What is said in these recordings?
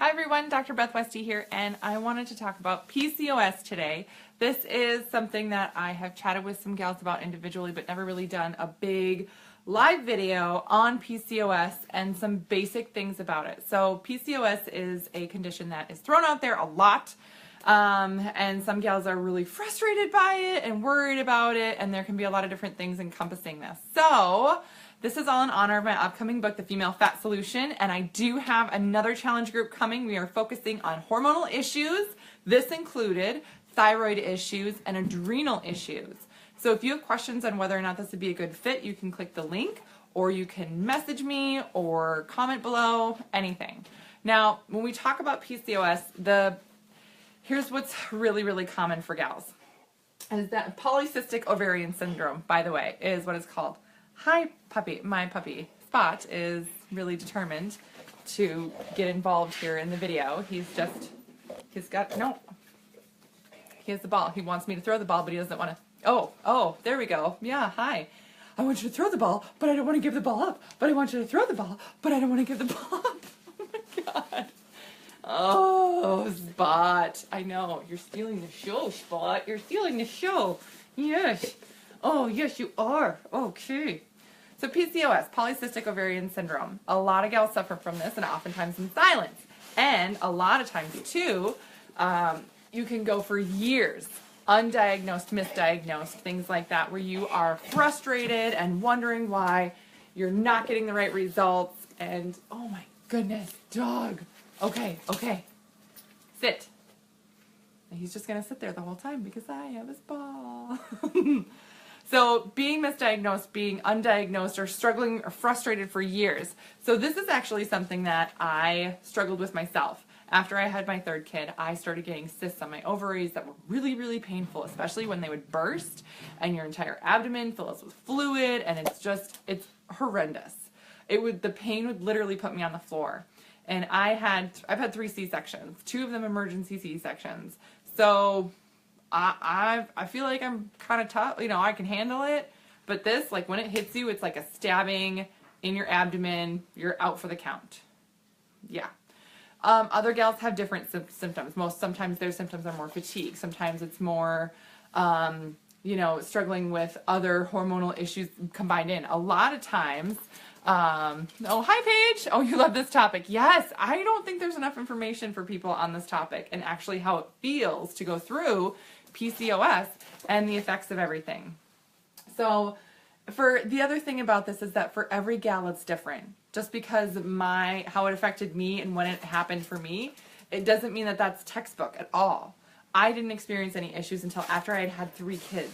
Hi everyone, Dr. Beth Westy here, and I wanted to talk about PCOS today. This is something that I have chatted with some gals about individually, but never really done a big live video on PCOS and some basic things about it. So PCOS is a condition that is thrown out there a lot, and some gals are really frustrated by it and worried about it, and there can be a lot of different things encompassing this. So this is all in honor of my upcoming book, The Female Fat Solution, and I do have another challenge group coming. We are focusing on hormonal issues. This included thyroid issues and adrenal issues. So if you have questions on whether or not this would be a good fit, you can click the link, or you can message me or comment below, anything. Now, when we talk about PCOS, here's what's really, really common for gals. And is that polycystic ovarian syndrome, by the way, is what it's called. Hi, puppy. My puppy, Spot, is really determined to get involved here in the video. He has the ball. He wants me to throw the ball, but he doesn't want to. Oh, there we go. Yeah, hi. I want you to throw the ball, but I don't want to give the ball up. But I want you to throw the ball, but I don't want to give the ball up. Oh my God. Oh, Spot. I know. You're stealing the show, Spot. You're stealing the show. Yes. Oh, yes, you are. Okay. So PCOS, polycystic ovarian syndrome. A lot of gals suffer from this, and oftentimes in silence. And a lot of times, too, you can go for years, undiagnosed, misdiagnosed, things like that, where you are frustrated and wondering why you're not getting the right results. And, oh my goodness, dog. Okay. Sit. And he's just going to sit there the whole time because I have his ball. So being misdiagnosed, being undiagnosed, or struggling or frustrated for years. So this is actually something that I struggled with myself. After I had my third kid, I started getting cysts on my ovaries that were really, really painful, especially when they would burst and your entire abdomen fills with fluid, and it's horrendous. The pain would literally put me on the floor. And I've had 3 C-sections, 2 of them emergency C-sections. So I feel like I'm kind of tough, I can handle it, but this, like when it hits you, it's like a stabbing in your abdomen, you're out for the count. Yeah. Other gals have different symptoms. Sometimes their symptoms are more fatigue. Sometimes it's more, struggling with other hormonal issues combined in. A lot of times, oh, hi Paige. Oh, you love this topic. Yes, I don't think there's enough information for people on this topic and actually how it feels to go through PCOS and the effects of everything. So for the other thing about this is that for every gal it's different. Just because how it affected me and when it happened for me, it doesn't mean that that's textbook at all. I didn't experience any issues until after I had 3 kids.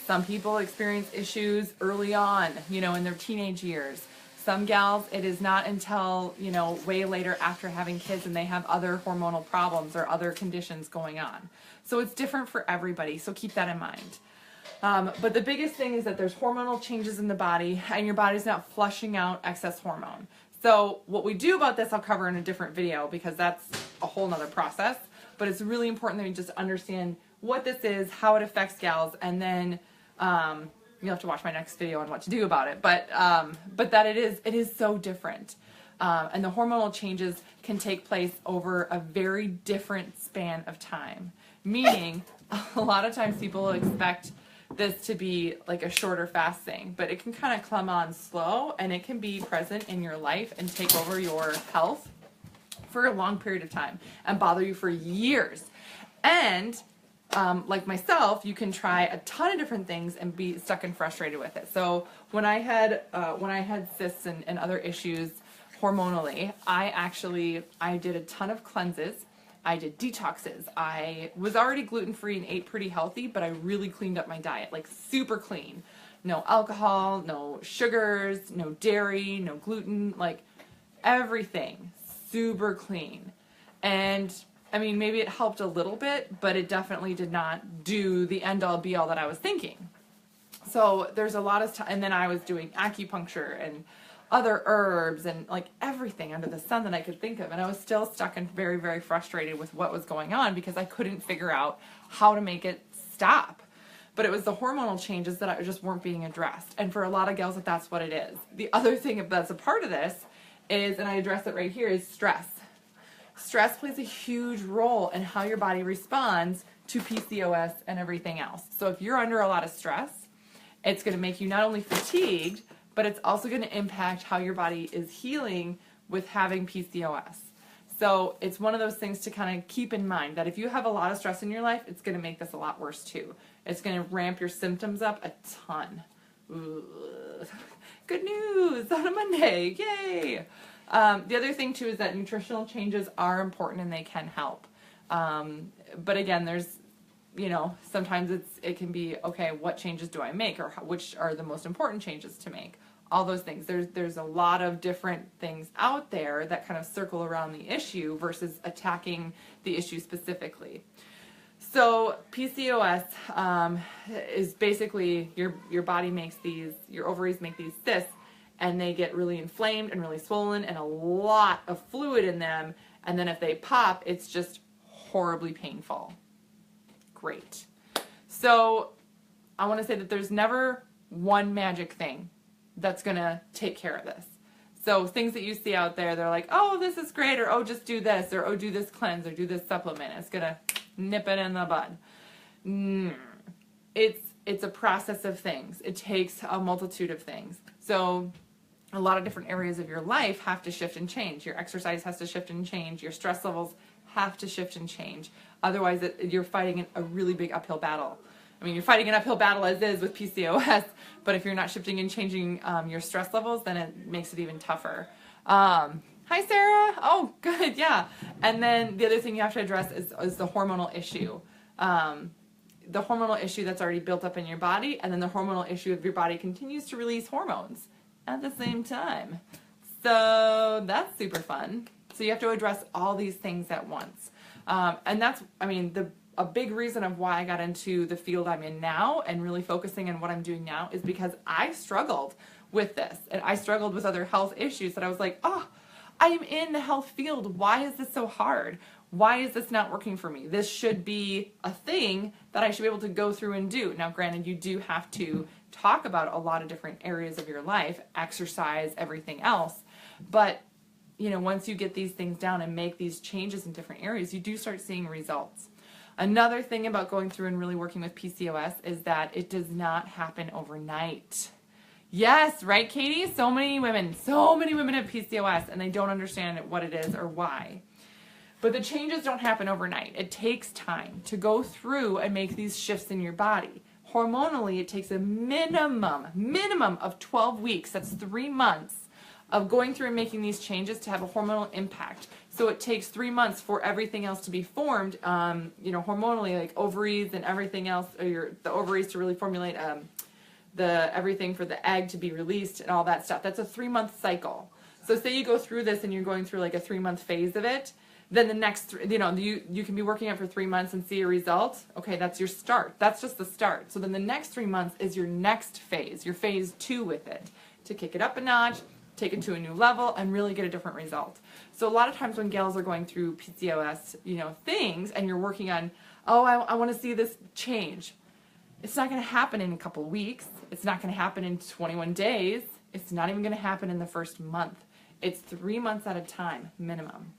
Some people experience issues early on, in their teenage years. Some gals, it is not until, way later after having kids and they have other hormonal problems or other conditions going on. So it's different for everybody, so keep that in mind. But the biggest thing is that there's hormonal changes in the body and your body's not flushing out excess hormone. So what we do about this I'll cover in a different video because that's a whole nother process. But it's really important that you just understand what this is, how it affects gals, and then you'll have to watch my next video on what to do about it. But that it is so different. And the hormonal changes can take place over a very different span of time. Meaning, a lot of times people expect this to be like a shorter, fast thing, but it can kind of come on slow, and it can be present in your life and take over your health for a long period of time and bother you for years. And like myself, you can try a ton of different things and be stuck and frustrated with it. So when I had cysts and other issues hormonally, I did a ton of cleanses. I did detoxes. I was already gluten-free and ate pretty healthy, but I really cleaned up my diet, like super clean. No alcohol, no sugars, no dairy, no gluten, like everything super clean. And I mean, maybe it helped a little bit, but it definitely did not do the end-all be-all that I was thinking. So there's a lot of time, and then I was doing acupuncture and other herbs and like everything under the sun that I could think of, and I was still stuck and very, very frustrated with what was going on because I couldn't figure out how to make it stop. But it was the hormonal changes that just weren't being addressed, and for a lot of gals that's what it is. The other thing that's a part of this is, and I address it right here, is stress. Stress plays a huge role in how your body responds to PCOS and everything else. So if you're under a lot of stress, it's going to make you not only fatigued, but it's also going to impact how your body is healing with having PCOS. So it's one of those things to kind of keep in mind that if you have a lot of stress in your life, it's going to make this a lot worse too. It's going to ramp your symptoms up a ton. Ooh. Good news on a Monday. Yay! The other thing too is that nutritional changes are important and they can help. But again, there's, sometimes it can be, okay, what changes do I make, or which are the most important changes to make? All those things. There's a lot of different things out there that kind of circle around the issue versus attacking the issue specifically. So PCOS is basically your body makes these, your ovaries make these cysts, and they get really inflamed and really swollen and a lot of fluid in them. And then if they pop, it's just horribly painful. Great. So I want to say that there's never one magic thing that's going to take care of this. So things that you see out there, they're like, oh, this is great, or oh, just do this, or oh, do this cleanse, or do this supplement. It's going to nip it in the bud. It's a process of things. It takes a multitude of things. So a lot of different areas of your life have to shift and change. Your exercise has to shift and change. Your stress levels have to shift and change. Otherwise, you're fighting a really big uphill battle. I mean, you're fighting an uphill battle as is with PCOS, but if you're not shifting and changing your stress levels, then it makes it even tougher. Hi, Sarah. Oh, good. Yeah. And then the other thing you have to address is the hormonal issue. The hormonal issue that's already built up in your body, and then the hormonal issue of your body continues to release hormones at the same time. So that's super fun. So you have to address all these things at once. And that's, a big reason of why I got into the field I'm in now and really focusing on what I'm doing now is because I struggled with this. And I struggled with other health issues that I was like, oh, I am in the health field. Why is this so hard? Why is this not working for me? This should be a thing that I should be able to go through and do. Now, granted, you do have to talk about a lot of different areas of your life, exercise, everything else. But, once you get these things down and make these changes in different areas, you do start seeing results. Another thing about going through and really working with PCOS is that it does not happen overnight. Yes, right, Katie? So many women have PCOS and they don't understand what it is or why. But the changes don't happen overnight. It takes time to go through and make these shifts in your body. Hormonally, it takes a minimum of 12 weeks. That's 3 months of going through and making these changes to have a hormonal impact. So it takes 3 months for everything else to be formed, hormonally, like ovaries and everything else, or the ovaries to really formulate everything for the egg to be released and all that stuff. That's a 3-month cycle. So say you go through this and you're going through like a 3-month phase of it, then the next, you can be working out for 3 months and see a result. Okay, that's your start. That's just the start. So then the next 3 months is your next phase, your phase 2 with it, to kick it up a notch, take it to a new level, and really get a different result. So a lot of times when gals are going through PCOS, things, and you're working on, I want to see this change. It's not going to happen in a couple of weeks. It's not going to happen in 21 days. It's not even going to happen in the first month. It's 3 months at a time, minimum.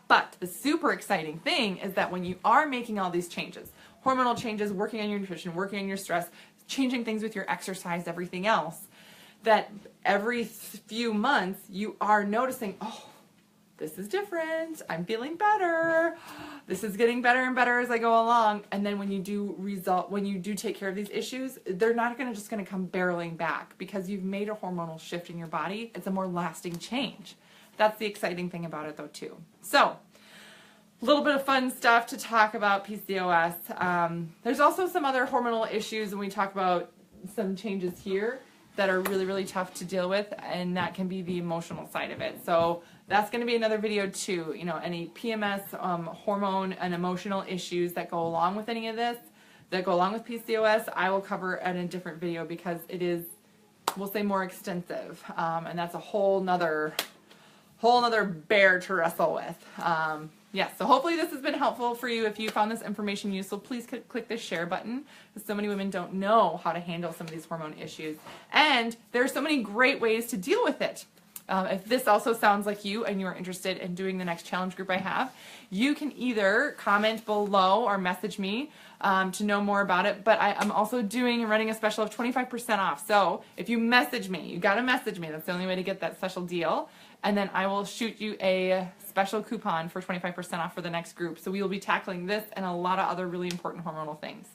But the super exciting thing is that when you are making all these changes, hormonal changes, working on your nutrition, working on your stress, changing things with your exercise, everything else, that every few months you are noticing, oh, this is different. I'm feeling better. This is getting better and better as I go along. And then when you do take care of these issues, they're not just going to come barreling back because you've made a hormonal shift in your body. It's a more lasting change. That's the exciting thing about it though too. So a little bit of fun stuff to talk about PCOS. There's also some other hormonal issues when we talk about some changes here that are really, really tough to deal with, and that can be the emotional side of it. So that's going to be another video too. Any PMS, hormone and emotional issues that go along with any of this, that go along with PCOS, I will cover in a different video because it is, we'll say, more extensive. And that's a whole nother bear to wrestle with. Yes, so hopefully this has been helpful for you. If you found this information useful, please click the share button, because so many women don't know how to handle some of these hormone issues. And there are so many great ways to deal with it. If this also sounds like you and you're interested in doing the next challenge group I have, you can either comment below or message me to know more about it. But I'm also doing and running a special of 25% off. So if you message me, you got to message me. That's the only way to get that special deal. And then I will shoot you a special coupon for 25% off for the next group. So we will be tackling this and a lot of other really important hormonal things.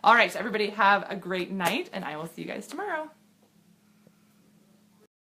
All right, everybody have a great night, and I will see you guys tomorrow.